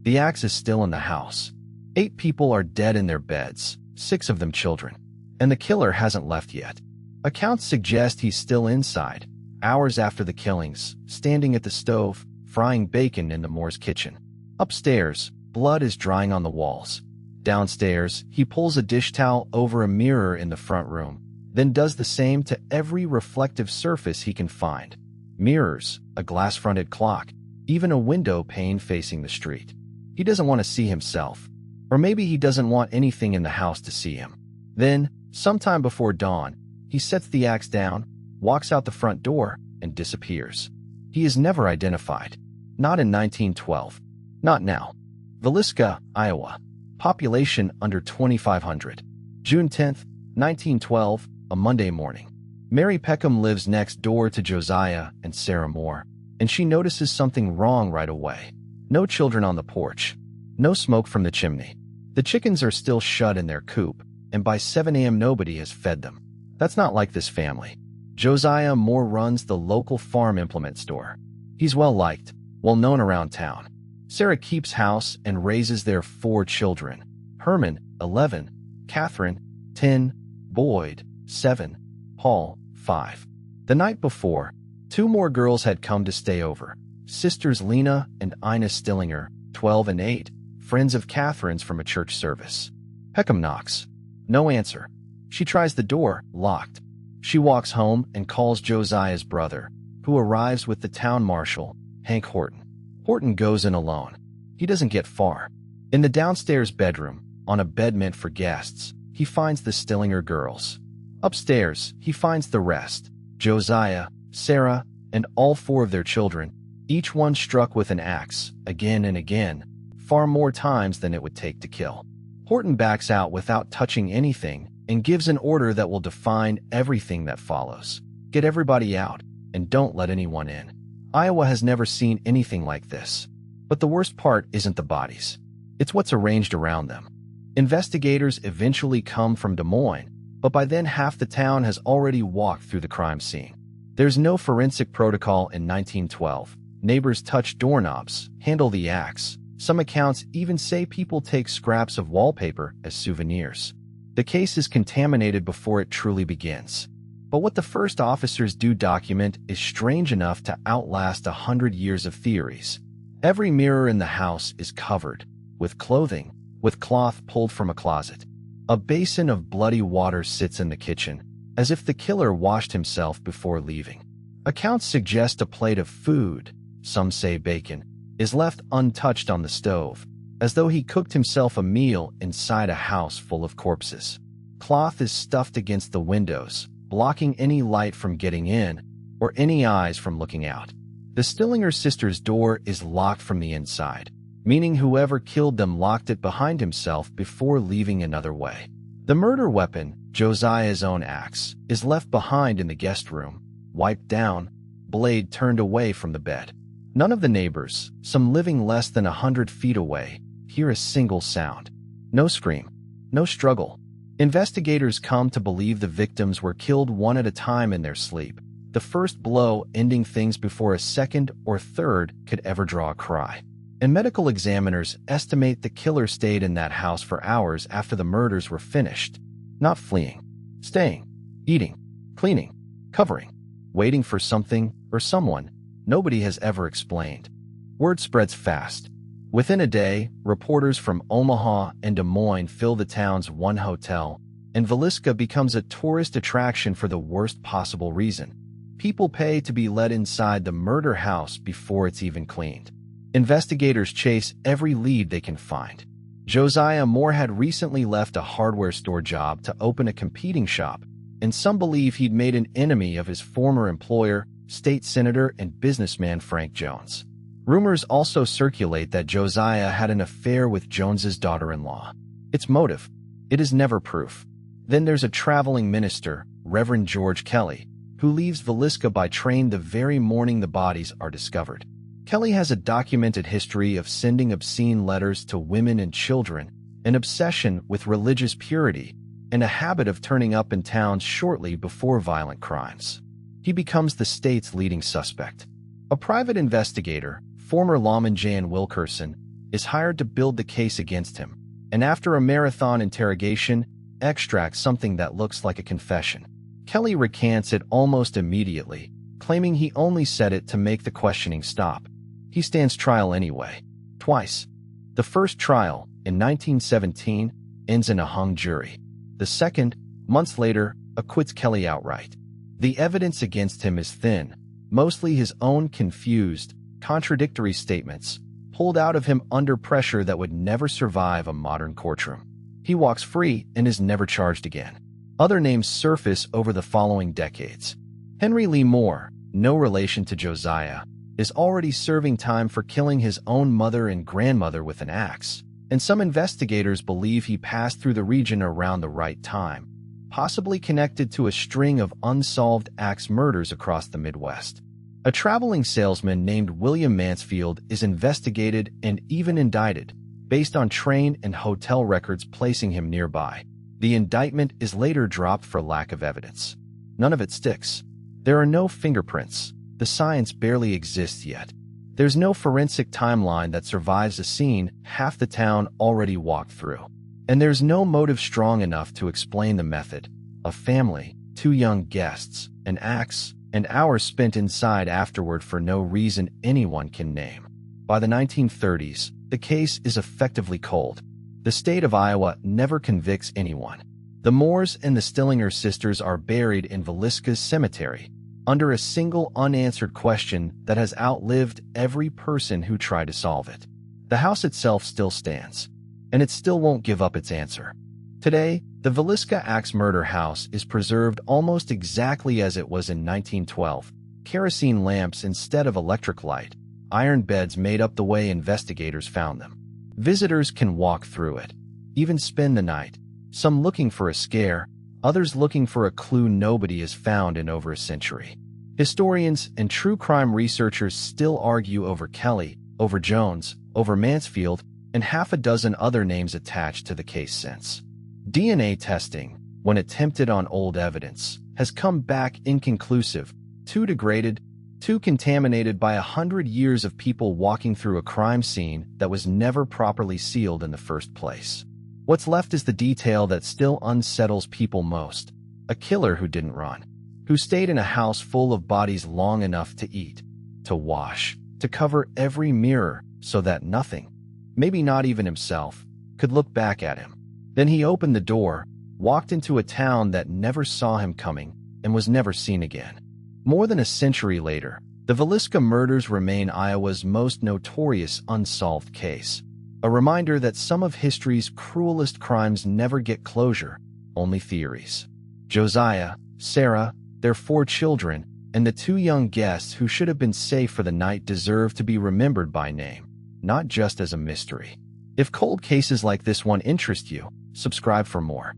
The axe is still in the house. 8 people are dead in their beds, 6 of them children, and the killer hasn't left yet. Accounts suggest he's still inside, hours after the killings, standing at the stove, frying bacon in the Moore's kitchen. Upstairs, blood is drying on the walls. Downstairs, he pulls a dish towel over a mirror in the front room, then does the same to every reflective surface he can find. Mirrors, a glass-fronted clock, even a window pane facing the street. He doesn't want to see himself. Or maybe he doesn't want anything in the house to see him. Then, sometime before dawn, he sets the axe down, walks out the front door, and disappears. He is never identified. Not in 1912. Not now. Villisca, Iowa. Population under 2,500. June 10, 1912, a Monday morning. Mary Peckham lives next door to Josiah and Sarah Moore, and she notices something wrong right away. No children on the porch. No smoke from the chimney. The chickens are still shut in their coop, and by 7 a.m. nobody has fed them. That's not like this family. Josiah Moore runs the local farm implement store. He's well-liked, well-known around town. Sarah keeps house and raises their 4 children. Herman, 11, Catherine, 10, Boyd, 7, Paul, 5. The night before, 2 more girls had come to stay over. Sisters Lena and Ina Stillinger, 12 and 8, friends of Catherine's from a church service. Peckham knocks. No answer. She tries the door, locked. She walks home and calls Josiah's brother, who arrives with the town marshal, Hank Horton. Horton goes in alone. He doesn't get far. In the downstairs bedroom, on a bed meant for guests, he finds the Stillinger girls. Upstairs, he finds the rest, Josiah, Sarah, and all 4 of their children, each one struck with an axe, again and again, far more times than it would take to kill. Horton backs out without touching anything and gives an order that will define everything that follows. Get everybody out, and don't let anyone in. Iowa has never seen anything like this. But the worst part isn't the bodies. It's what's arranged around them. Investigators eventually come from Des Moines, but by then half the town has already walked through the crime scene. There's no forensic protocol in 1912. Neighbors touch doorknobs, handle the axe. Some accounts even say people take scraps of wallpaper as souvenirs. The case is contaminated before it truly begins. But what the first officers do document is strange enough to outlast 100 years of theories. Every mirror in the house is covered with clothing, with cloth pulled from a closet. A basin of bloody water sits in the kitchen, as if the killer washed himself before leaving. Accounts suggest a plate of food, some say bacon, is left untouched on the stove, as though he cooked himself a meal inside a house full of corpses. Cloth is stuffed against the windows, blocking any light from getting in or any eyes from looking out. The Stillinger sisters' door is locked from the inside, meaning whoever killed them locked it behind himself before leaving another way. The murder weapon, Josiah's own axe, is left behind in the guest room, wiped down, blade turned away from the bed. None of the neighbors, some living less than 100 feet away, hear a single sound. No scream, no struggle. Investigators come to believe the victims were killed one at a time in their sleep, the first blow ending things before a second or third could ever draw a cry. And medical examiners estimate the killer stayed in that house for hours after the murders were finished, not fleeing, staying, eating, cleaning, covering, waiting for something or someone nobody has ever explained. Word spreads fast. Within a day, reporters from Omaha and Des Moines fill the town's one hotel, and Villisca becomes a tourist attraction for the worst possible reason. People pay to be let inside the murder house before it's even cleaned. Investigators chase every lead they can find. Josiah Moore had recently left a hardware store job to open a competing shop, and some believe he'd made an enemy of his former employer, state senator and businessman Frank Jones. Rumors also circulate that Josiah had an affair with Jones's daughter-in-law. Its motive? It is never proof. Then there's a traveling minister, Reverend George Kelly, who leaves Villisca by train the very morning the bodies are discovered. Kelly has a documented history of sending obscene letters to women and children, an obsession with religious purity, and a habit of turning up in towns shortly before violent crimes. He becomes the state's leading suspect. A private investigator, former lawman Jan Wilkerson, is hired to build the case against him, and after a marathon interrogation, extracts something that looks like a confession. Kelly recants it almost immediately, claiming he only said it to make the questioning stop. He stands trial anyway, twice. The first trial, in 1917, ends in a hung jury. The second, months later, acquits Kelly outright. The evidence against him is thin, mostly his own confused, contradictory statements, pulled out of him under pressure that would never survive a modern courtroom. He walks free and is never charged again. Other names surface over the following decades. Henry Lee Moore, no relation to Josiah, is already serving time for killing his own mother and grandmother with an axe, and some investigators believe he passed through the region around the right time, possibly connected to a string of unsolved axe murders across the Midwest. A traveling salesman named William Mansfield is investigated and even indicted, based on train and hotel records placing him nearby. The indictment is later dropped for lack of evidence. None of it sticks. There are no fingerprints. The science barely exists yet. There's no forensic timeline that survives a scene half the town already walked through. And there's no motive strong enough to explain the method. A family, 2 young guests, an axe, and hours spent inside afterward for no reason anyone can name. By the 1930s, the case is effectively cold. The state of Iowa never convicts anyone. The Moores and the Stillinger sisters are buried in Villisca's cemetery, under a single unanswered question that has outlived every person who tried to solve it. The house itself still stands, and it still won't give up its answer. Today, the Villisca axe murder house is preserved almost exactly as it was in 1912. Kerosene lamps instead of electric light. Iron beds made up the way investigators found them. Visitors can walk through it, even spend the night, some looking for a scare, others looking for a clue nobody has found in over a century. Historians and true crime researchers still argue over Kelly, over Jones, over Mansfield, and half a dozen other names attached to the case since. DNA testing, when attempted on old evidence, has come back inconclusive, too degraded, too contaminated by 100 years of people walking through a crime scene that was never properly sealed in the first place. What's left is the detail that still unsettles people most. A killer who didn't run, who stayed in a house full of bodies long enough to eat, to wash, to cover every mirror so that nothing, maybe not even himself, could look back at him. Then he opened the door, walked into a town that never saw him coming, and was never seen again. More than a century later, the Villisca murders remain Iowa's most notorious unsolved case. A reminder that some of history's cruelest crimes never get closure, only theories. Josiah, Sarah, their 4 children, and the 2 young guests who should have been safe for the night deserve to be remembered by name, not just as a mystery. If cold cases like this one interest you, subscribe for more.